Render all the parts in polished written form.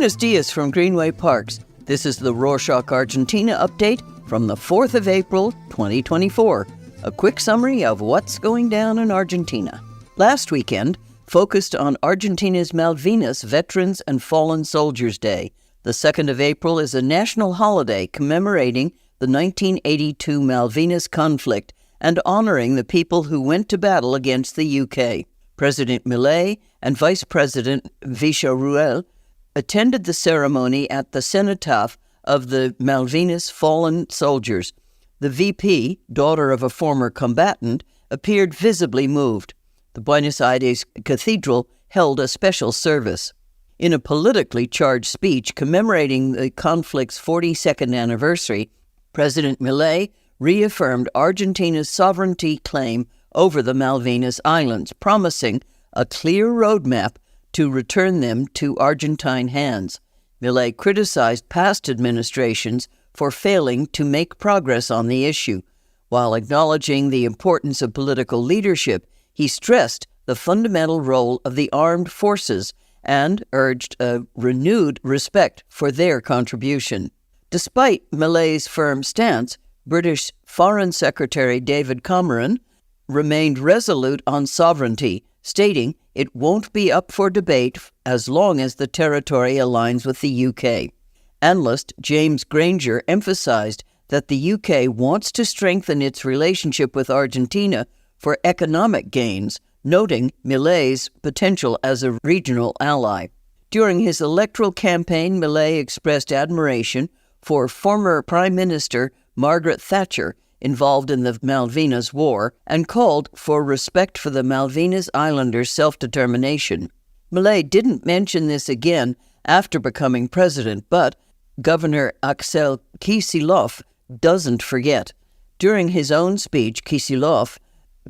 Buenos dias from Greenway Parks. This is the Rorschach Argentina update from the 4th of April, 2024. A quick summary of what's going down in Argentina. Last weekend focused on Argentina's Malvinas Veterans and Fallen Soldiers Day. The 2nd of April is a national holiday commemorating the 1982 Malvinas conflict and honoring the people who went to battle against the UK. President Milei and Vice President Villarruel attended the ceremony at the cenotaph of the Malvinas fallen soldiers. The VP, daughter of a former combatant, appeared visibly moved. The Buenos Aires Cathedral held a special service. In a politically charged speech commemorating the conflict's 42nd anniversary, President Milei reaffirmed Argentina's sovereignty claim over the Malvinas Islands, promising a clear roadmap to return them to Argentine hands. Milei criticized past administrations for failing to make progress on the issue. While acknowledging the importance of political leadership, he stressed the fundamental role of the armed forces and urged a renewed respect for their contribution. Despite Milei's firm stance, British Foreign Secretary David Cameron remained resolute on sovereignty, stating it won't be up for debate as long as the territory aligns with the UK. Analyst James Granger emphasized that the UK wants to strengthen its relationship with Argentina for economic gains, noting Milei's potential as a regional ally. During his electoral campaign, Milei expressed admiration for former Prime Minister Margaret Thatcher, involved in the Malvinas War, and called for respect for the Malvinas Islanders' self-determination. Milei didn't mention this again after becoming president, but Governor Axel Kicillof doesn't forget. During his own speech, Kicillof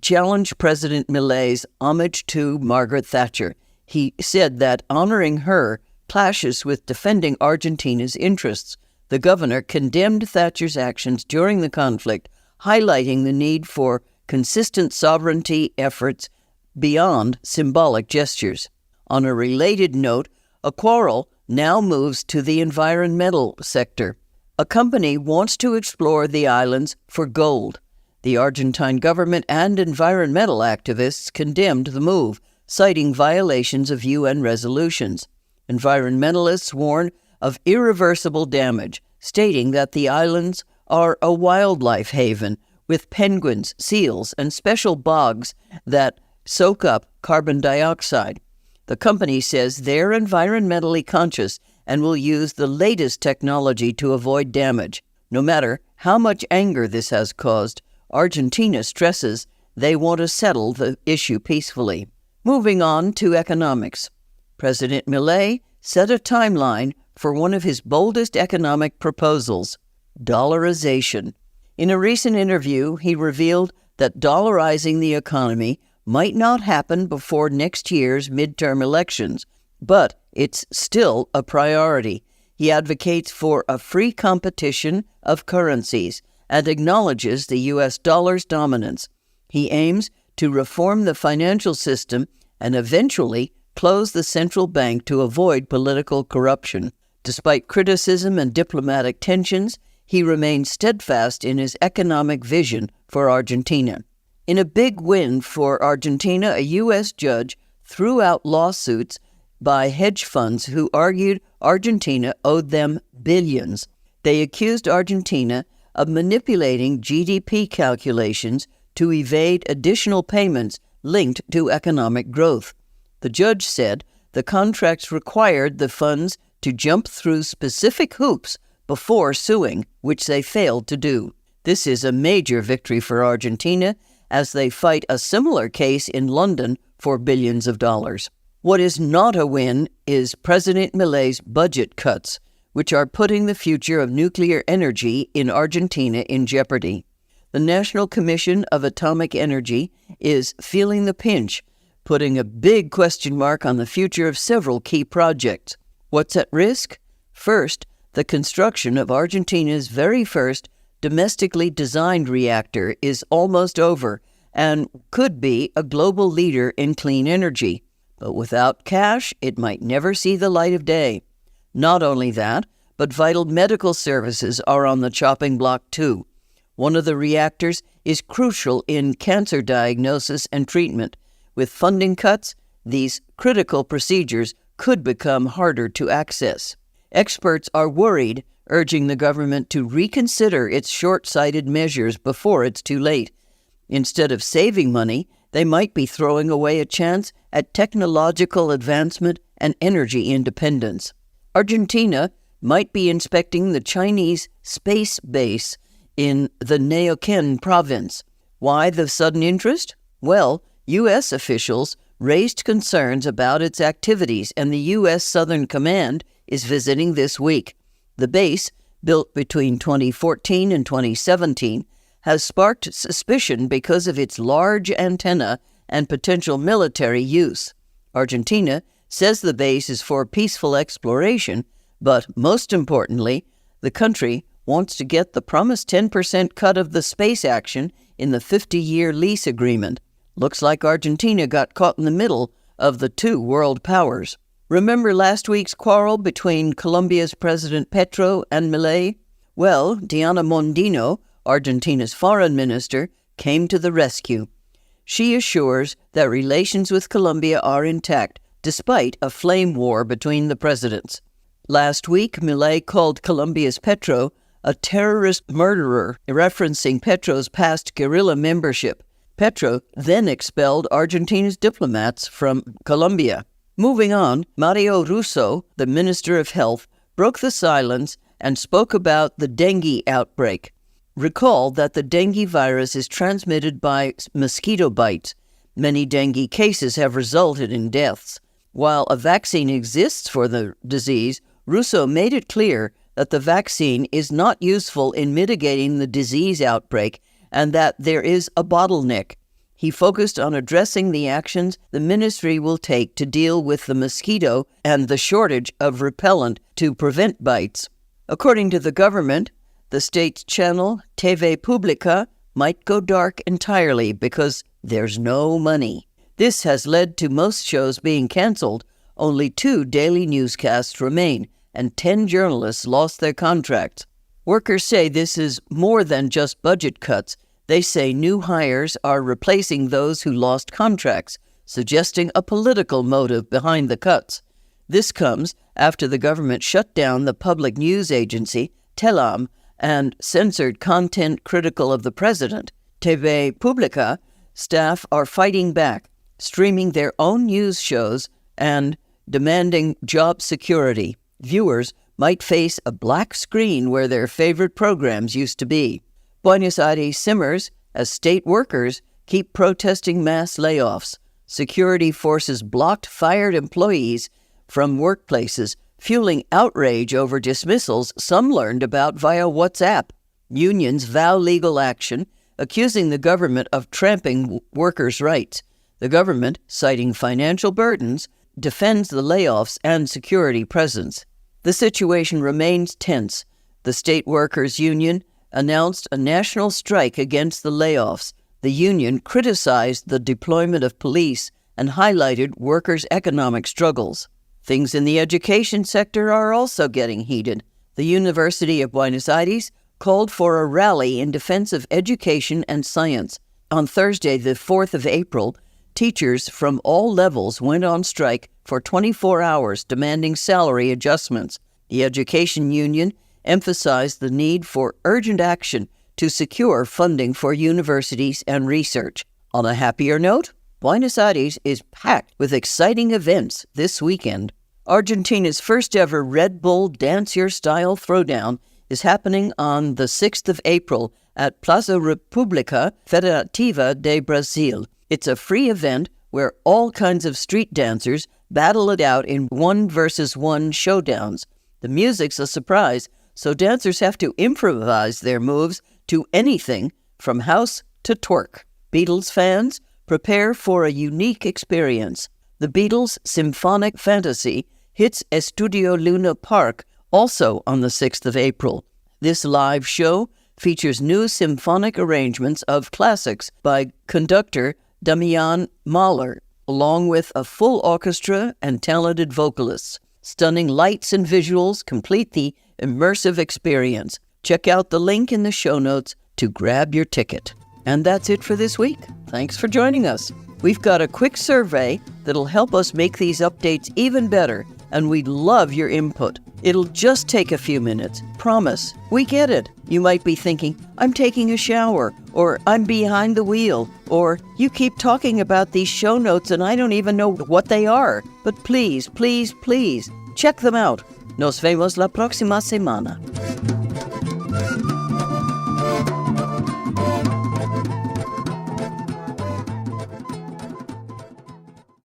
challenged President Milei's homage to Margaret Thatcher. He said that honoring her clashes with defending Argentina's interests. The governor condemned Thatcher's actions during the conflict, highlighting the need for consistent sovereignty efforts beyond symbolic gestures. On a related note, a quarrel now moves to the environmental sector. A company wants to explore the islands for gold. The Argentine government and environmental activists condemned the move, citing violations of UN resolutions. Environmentalists warn of irreversible damage, stating that the islands are a wildlife haven with penguins, seals, and special bogs that soak up carbon dioxide. The company says they're environmentally conscious and will use the latest technology to avoid damage. No matter how much anger this has caused, Argentina stresses they want to settle the issue peacefully. Moving on to economics. President Milei set a timeline for one of his boldest economic proposals, dollarization. In a recent interview, he revealed that dollarizing the economy might not happen before next year's midterm elections, but it's still a priority. He advocates for a free competition of currencies and acknowledges the U.S. dollar's dominance. He aims to reform the financial system and eventually close the central bank to avoid political corruption. Despite criticism and diplomatic tensions, he remains steadfast in his economic vision for Argentina. In a big win for Argentina, a U.S. judge threw out lawsuits by hedge funds who argued Argentina owed them billions. They accused Argentina of manipulating GDP calculations to evade additional payments linked to economic growth. The judge said the contracts required the funds to jump through specific hoops before suing, which they failed to do. This is a major victory for Argentina as they fight a similar case in London for billions of dollars. What is not a win is President Milei's budget cuts, which are putting the future of nuclear energy in Argentina in jeopardy. The National Commission of Atomic Energy is feeling the pinch, putting a big question mark on the future of several key projects. What's at risk? First, the construction of Argentina's very first domestically designed reactor is almost over and could be a global leader in clean energy. But without cash, it might never see the light of day. Not only that, but vital medical services are on the chopping block too. One of the reactors is crucial in cancer diagnosis and treatment. With funding cuts, these critical procedures could become harder to access. Experts are worried, urging the government to reconsider its short-sighted measures before it's too late. Instead of saving money, they might be throwing away a chance at technological advancement and energy independence. Argentina might be inspecting the Chinese space base in the Neuquén province. Why the sudden interest? Well, U.S. officials raised concerns about its activities, and the U.S. Southern Command is visiting this week. The base, built between 2014 and 2017, has sparked suspicion because of its large antenna and potential military use. Argentina says the base is for peaceful exploration, but most importantly, the country wants to get the promised 10% cut of the space action in the 50-year lease agreement. Looks like Argentina got caught in the middle of the two world powers. Remember last week's quarrel between Colombia's President Petro and Milei? Well, Diana Mondino, Argentina's foreign minister, came to the rescue. She assures that relations with Colombia are intact, despite a flame war between the presidents. Last week, Milei called Colombia's Petro a terrorist murderer, referencing Petro's past guerrilla membership. Petro then expelled Argentina's diplomats from Colombia. Moving on, Mario Russo, the Minister of Health, broke the silence and spoke about the dengue outbreak. Recall that the dengue virus is transmitted by mosquito bites. Many dengue cases have resulted in deaths. While a vaccine exists for the disease, Russo made it clear that the vaccine is not useful in mitigating the disease outbreak and that there is a bottleneck. He focused on addressing the actions the ministry will take to deal with the mosquito and the shortage of repellent to prevent bites. According to the government, the state's channel, TV Pública, might go dark entirely because there's no money. This has led to most shows being canceled. Only 2 daily newscasts remain, and 10 journalists lost their contracts. Workers say this is more than just budget cuts. They say new hires are replacing those who lost contracts, suggesting a political motive behind the cuts. This comes after the government shut down the public news agency, Telam, and censored content critical of the president. TV Pública staff are fighting back, streaming their own news shows and demanding job security. Viewers might face a black screen where their favorite programs used to be. Buenos Aires simmers as state workers keep protesting mass layoffs. Security forces blocked fired employees from workplaces, fueling outrage over dismissals some learned about via WhatsApp. Unions vow legal action, accusing the government of trampling workers' rights. The government, citing financial burdens, defends the layoffs and security presence. The situation remains tense. The State Workers Union announced a national strike against the layoffs. The union criticized the deployment of police and highlighted workers' economic struggles. Things in the education sector are also getting heated. The University of Buenos Aires called for a rally in defense of education and science. On Thursday, the 4th of April, teachers from all levels went on strike for 24 hours demanding salary adjustments. The education union emphasized the need for urgent action to secure funding for universities and research. On a happier note, Buenos Aires is packed with exciting events this weekend. Argentina's first ever Red Bull Dance Your Style Throwdown is happening on the 6th of April at Plaza República Federativa de Brasil. It's a free event where all kinds of street dancers battle it out in 1-versus-1 showdowns. The music's a surprise, so dancers have to improvise their moves to anything from house to twerk. Beatles fans, prepare for a unique experience. The Beatles' Symphonic Fantasy hits Estudio Luna Park also on the 6th of April. This live show features new symphonic arrangements of classics by conductor Damian Mahler, along with a full orchestra and talented vocalists. Stunning lights and visuals complete the immersive experience. Check out the link in the show notes to grab your ticket. And that's it for this week. Thanks for joining us. We've got a quick survey that'll help us make these updates even better, and we'd love your input. It'll just take a few minutes. Promise. We get it. You might be thinking, I'm taking a shower, or I'm behind the wheel, or you keep talking about these show notes and I don't even know what they are. But please, please, please, check them out. Nos vemos la próxima semana.